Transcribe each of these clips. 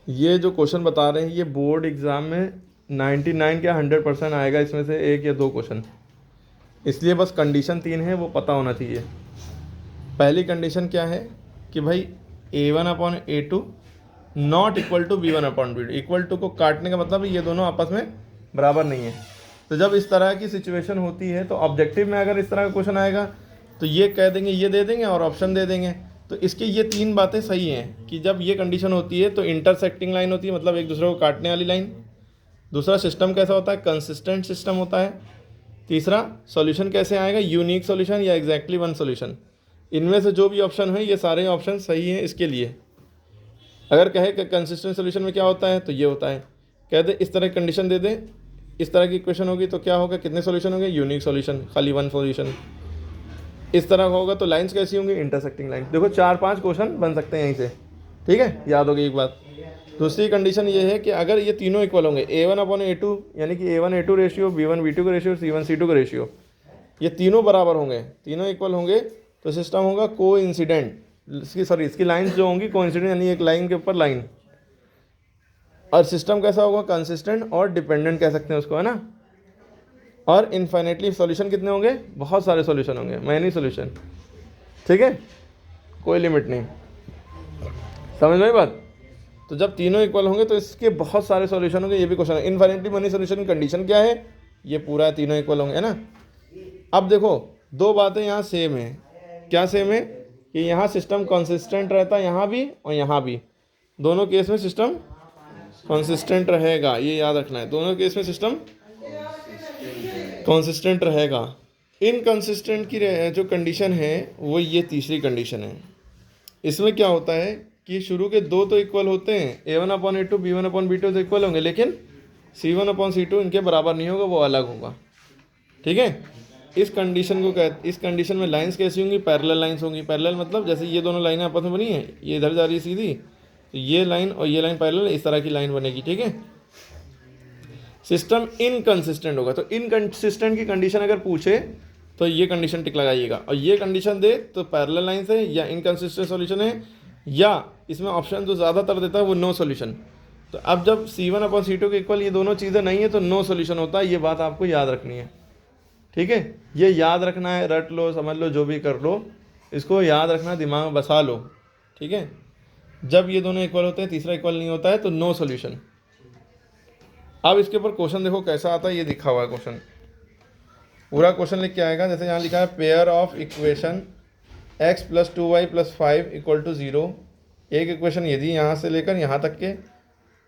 ये जो क्वेश्चन बता रहे हैं ये बोर्ड एग्ज़ाम में 99 क्या 100% आएगा, इसमें से एक या दो क्वेश्चन। इसलिए बस कंडीशन 3 है वो पता होना चाहिए। पहली कंडीशन क्या है कि भाई A1/A2 not equal to B1/B2। Equal to को काटने का मतलब ये दोनों आपस में बराबर नहीं है। तो जब इस तरह की सिचुएशन होती है तो ऑब्जेक्टिव में अगर इस तरह का क्वेश्चन आएगा तो ये कह देंगे, ये दे देंगे और ऑप्शन दे देंगे। तो इसके ये तीन बातें सही हैं कि जब ये कंडीशन होती है तो इंटरसेक्टिंग लाइन होती है, मतलब एक दूसरे को काटने वाली लाइन। दूसरा, सिस्टम कैसा होता है, कंसिस्टेंट सिस्टम होता है। तीसरा, सॉल्यूशन कैसे आएगा, यूनिक सॉल्यूशन या एग्जैक्टली वन सॉल्यूशन। इनमें से जो भी ऑप्शन है ये सारे ऑप्शन सही हैं इसके लिए। अगर कहे कि कंसिस्टेंट सॉल्यूशन में क्या होता है तो ये होता है। कह दे इस तरह की कंडीशन दे दे, इस तरह की इक्वेशन होगी तो क्या होगा, कितने सॉल्यूशन होंगे, यूनिक सॉल्यूशन, खाली वन सॉल्यूशन। इस तरह होगा तो लाइंस कैसी होंगी, इंटरसेक्टिंग लाइन। देखो 4-5 क्वेश्चन बन सकते हैं यहीं से, ठीक है, याद होगी एक बात। दूसरी कंडीशन ये है कि अगर ये तीनों इक्वल होंगे, A1/A2 यानी कि A1A2 रेशियो, B1B2 का रेशियो, C1C2 का रेशियो, ये तीनों बराबर होंगे, तीनों इक्वल होंगे तो सिस्टम होगा को इंसिडेंट। इसकी लाइंस जो होंगी को इंसिडेंट, यानी एक लाइन के ऊपर लाइन। और सिस्टम कैसा होगा, कंसिस्टेंट और डिपेंडेंट कह सकते हैं उसको, है ना। और इनफाइनेटली सॉल्यूशन कितने होंगे, बहुत सारे सॉल्यूशन होंगे, मैनी सॉल्यूशन, ठीक है, कोई लिमिट नहीं। समझ में बात। तो जब तीनों इक्वल होंगे तो इसके बहुत सारे सॉल्यूशन होंगे, ये भी क्वेश्चन है। इनफाइनेटली मनी सॉल्यूशन की कंडीशन क्या है, ये पूरा तीनों इक्वल होंगे, है ना। अब देखो दो बातें यहाँ सेम है। क्या सेम है कि यहाँ सिस्टम कंसिस्टेंट रहता है, यहाँ भी और यहाँ भी, दोनों केस में सिस्टम कंसिस्टेंट रहेगा, ये याद रखना है। दोनों केस में सिस्टम कंसिस्टेंट रहेगा। इनकंसिस्टेंट की जो कंडीशन है वो ये तीसरी कंडीशन है। इसमें क्या होता है कि शुरू के दो तो इक्वल होते हैं, A1/A2 B1/B2 तो इक्वल होंगे, लेकिन C1/C2 इनके बराबर नहीं होगा, वो अलग होगा, ठीक है। इस कंडीशन में लाइंस कैसी होंगी, पैरेलल लाइंस होंगी। पैरेलल मतलब जैसे ये दोनों लाइनें आपस में बनी है, ये इधर जा रही है सीधी, तो ये लाइन और ये लाइन पैरेलल, इस तरह की लाइन बनेगी, ठीक है। सिस्टम इनकंसिस्टेंट होगा, तो इनकंसिस्टेंट की कंडीशन अगर पूछे तो ये कंडीशन टिक लगाइएगा, और ये कंडीशन दे तो पैरेलल लाइंस है या इनकंसिस्टेंट सॉल्यूशन है, या इसमें ऑप्शन जो ज़्यादातर देता है वो नो सॉल्यूशन। तो अब जब C1/C2 के इक्वल ये दोनों चीज़ें नहीं है तो नो सॉल्यूशन होता है, ये बात आपको याद रखनी है, ठीक है। ये याद रखना है, रट लो, समझ लो, जो भी कर लो, इसको याद रखना, दिमाग में बसा लो, ठीक है। जब ये दोनों इक्वल होते हैं, तीसरा इक्वल नहीं होता है, तो नो सॉल्यूशन। अब इसके ऊपर क्वेश्चन देखो कैसा आता है, ये लिखा हुआ है क्वेश्चन, पूरा क्वेश्चन लिख के आएगा। जैसे यहाँ लिखा है pair of equation x + 2y + 5 = 0। एक इक्वेशन ये दी यहाँ से लेकर यहाँ तक के,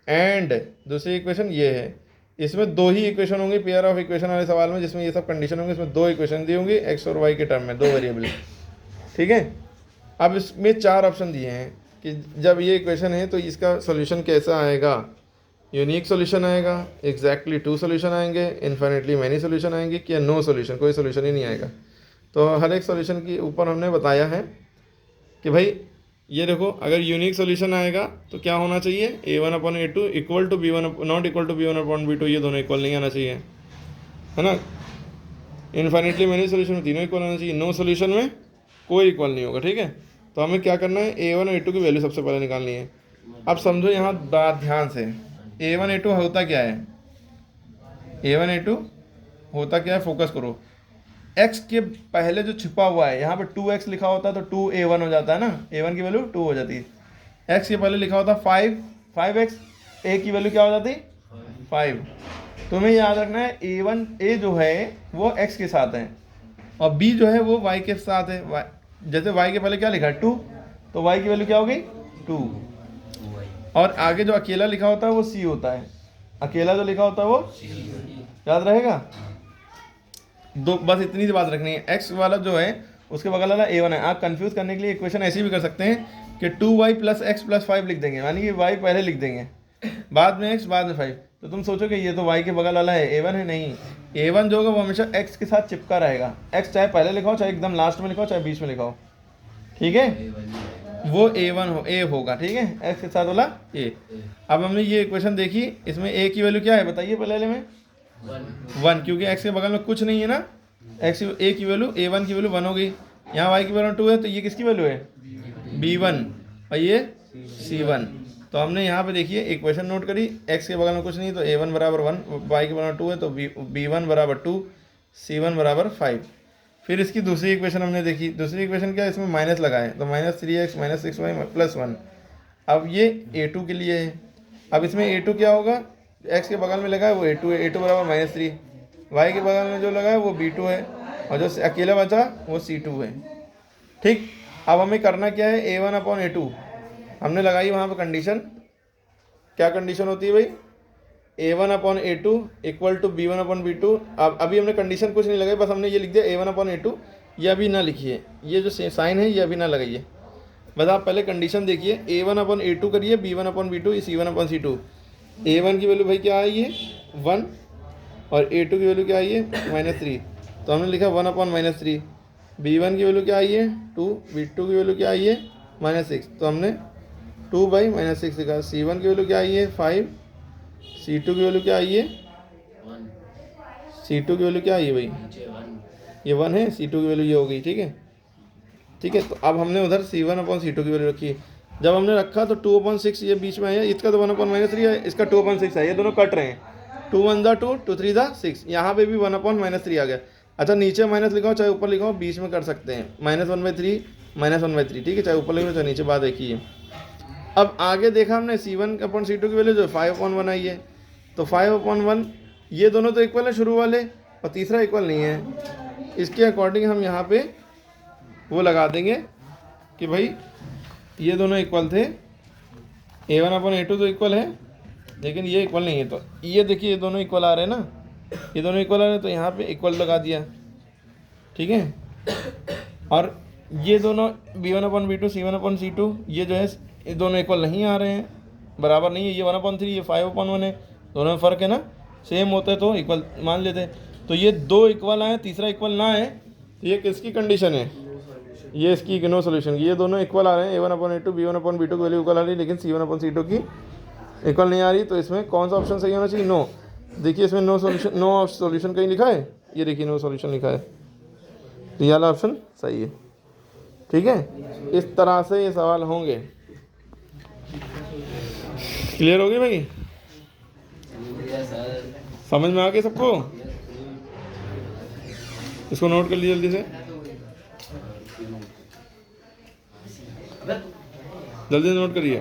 एंड दूसरी इक्वेशन ये है। इसमें दो ही इक्वेशन होंगी पेयर ऑफ इक्वेशन वाले सवाल में, जिसमें ये सब कंडीशन होंगी। इसमें दो इक्वेशन दी होंगी x और y के टर्म में, दो वेरिएबल, ठीक है। अब इसमें 4 ऑप्शन दिए हैं कि जब ये इक्वेशन है तो इसका सोल्यूशन कैसा आएगा, यूनिक सोल्यूशन आएगा, एग्जैक्टली 2 सोल्यूशन आएंगे, इन्फिनिटली मैनी सोल्यूशन आएंगे, कि नो सोल्यूशन, कोई सोल्यूशन ही नहीं आएगा। तो हर एक सोल्यूशन के ऊपर हमने बताया है कि भाई ये देखो, अगर यूनिक सोल्यूशन आएगा तो क्या होना चाहिए, A1/A2 equal to B1 not equal to B1/B2, ये दोनों इक्वल नहीं आना चाहिए, है ना। इन्फिनिटली मैनी सोल्यूशन में तीनों इक्वल होना चाहिए, नो सोल्यूशन में कोई इक्वल नहीं होगा, ठीक है। तो हमें क्या करना है, A1 और A2 की वैल्यू सबसे पहले निकालनी है। अब समझो यहाँ बात ध्यान से, A1A2 होता क्या है, A1A2 होता क्या है, फोकस करो। x के पहले जो छिपा हुआ है, यहाँ पे 2x लिखा होता है तो 2A1 हो जाता है ना, A1 की वैल्यू 2 हो जाती है। x के पहले लिखा होता है 5x, a की वैल्यू क्या हो जाती, 5। तुम्हें याद रखना है A जो है वो x के साथ है, और b जो है वो y के साथ है। जैसे y के पहले क्या लिखा है 2, तो y की वैल्यू क्या होगी 2, और आगे जो अकेला लिखा होता है वो c होता है, अकेला जो लिखा होता है वो याद रहेगा। दो बस इतनी सी बात रखनी है। x वाला जो है उसके बगल वाला A1 है। आप कंफ्यूज करने के लिए इक्वेशन ऐसी भी कर सकते हैं कि 2y + x + 5 लिख देंगे, यानी कि y पहले लिख देंगे, बाद में x, बाद में 5। तो तुम सोचो कि ये तो y के बगल वाला है, A1 है, नहीं, A1 जो होगा वो हमेशा x के साथ चिपका रहेगा। x चाहे पहले लिखाओ, चाहे एकदम लास्ट में लिखाओ, चाहे बीच में लिखाओ, ठीक है, वो A होगा, ठीक है, x के साथ वाला a। अब हमने ये इक्वेशन देखी, इसमें a की वैल्यू क्या है बताइए पहले में, 1, क्योंकि x के बगल में कुछ नहीं है ना। a की वैल्यू, A1 की वैल्यू 1 हो गई। यहाँ y की वैल्यू 2 है, तो ये किसकी वैल्यू है, B1, और ये C1, तो हमने यहाँ पे देखिए इक्वेशन नोट करी, x के बगल में कुछ नहीं तो a1 बराबर 1, y के बगल में 2 है तो b1 बराबर 2, c1 बराबर 5। फिर इसकी दूसरी इक्वेशन हमने देखी, दूसरी इक्वेशन क्या है, इसमें माइनस लगाएं तो -3x - 6y + 1। अब ये a2 के लिए है। अब इसमें a2 क्या होगा, x के बगल में लगा है वो a2 है, a2 बराबर -3, y के बगल में जो लगा है वो b2 है, और जो अकेला बचा वो c2 है। ठीक, अब हमें करना क्या है, a1/a2 हमने लगाई वहाँ पे कंडीशन। क्या कंडीशन होती है भाई, a1/a2 = b1/b2। अब अभी हमने कंडीशन कुछ नहीं लगाई, बस हमने ये लिख दिया a1/a2। ये अभी ना लिखिए, ये जो साइन है ये अभी ना लगाइए, बस आप पहले कंडीशन देखिए। a1/a2 करिए, b1/b2 c1/c2। a1 की वैल्यू भाई क्या आई है 1, और a2 की वैल्यू क्या आई है -3, तो हमने लिखा 1/-3। b1 की वैल्यू क्या आई है 2, b2 की वैल्यू क्या आई है -6, तो हमने 2/-6 लिखा। c1 की वैल्यू क्या आई है 5, c2 की वैल्यू क्या आई है, c2 की वैल्यू क्या आई है भाई, ये 1 है, c2 की वैल्यू ये हो गई। ठीक है, ठीक है। तो अब हमने उधर c1/c2 की वैल्यू रखी। जब हमने रखा तो 2/6 ये बीच में आया, इसका तो 1/-3 है, इसका 2/6 है, ये दोनों कट रहे हैं। 2 1 2, 2 3 6, यहाँ पे भी 1/-3 आ गया। अच्छा, नीचे माइनस लिखाओ चाहे ऊपर लिखाओ, बीच में कर सकते हैं, -1/3 -1/3। ठीक है, चाहे ऊपर लिखो चाहे नीचे, बात एक ही है। अब आगे देखा हमने c1/c2 की वैल्यू जो 5/1 आई है, तो 5/1 ये दोनों तो इक्वल है शुरू वाले, और तीसरा इक्वल नहीं है। इसके अकॉर्डिंग हम यहाँ पे वो लगा देंगे कि भाई ये दोनों इक्वल थे, a1/a2 तो इक्वल है, लेकिन ये इक्वल नहीं है। तो ये देखिए ये दोनों इक्वल आ रहे हैं ना, ये दोनों इक्वल आ रहे हैं, तो यहाँ पे इक्वल लगा दिया। ठीक है, और ये दोनों b1/b2 c1/c2 ये जो है ये दोनों इक्वल नहीं आ रहे हैं, बराबर नहीं है। ये 1/3 ये 5/1 है, दोनों में फ़र्क है ना, सेम होते तो इक्वल मान लेते। तो ये दो इक्वल आए, तीसरा इक्वल ना आए, तो ये किसकी कंडीशन है, ये इसकी नो सोल्यूशन की। ये दोनों इक्वल आ रहे हैं, a1/a2 b1/b2 की वैल्यू इक्वल आ रही है, लेकिन c1/c2 की इक्वल नहीं आ रही। तो इसमें कौन सा ऑप्शन सही होना चाहिए, नो। देखिए इसमें नो सोल्यूशन, नो सोल्यूशन कहीं लिखा है, ये देखिए नो सोल्यूशन लिखा है, तो ये वाला ऑप्शन सही है। ठीक है, इस तरह से ये सवाल होंगे। क्लियर हो गई भाई, समझ में आ गई सबको? इसको नोट कर लीजिए जल्दी से, जल्दी नोट करिए।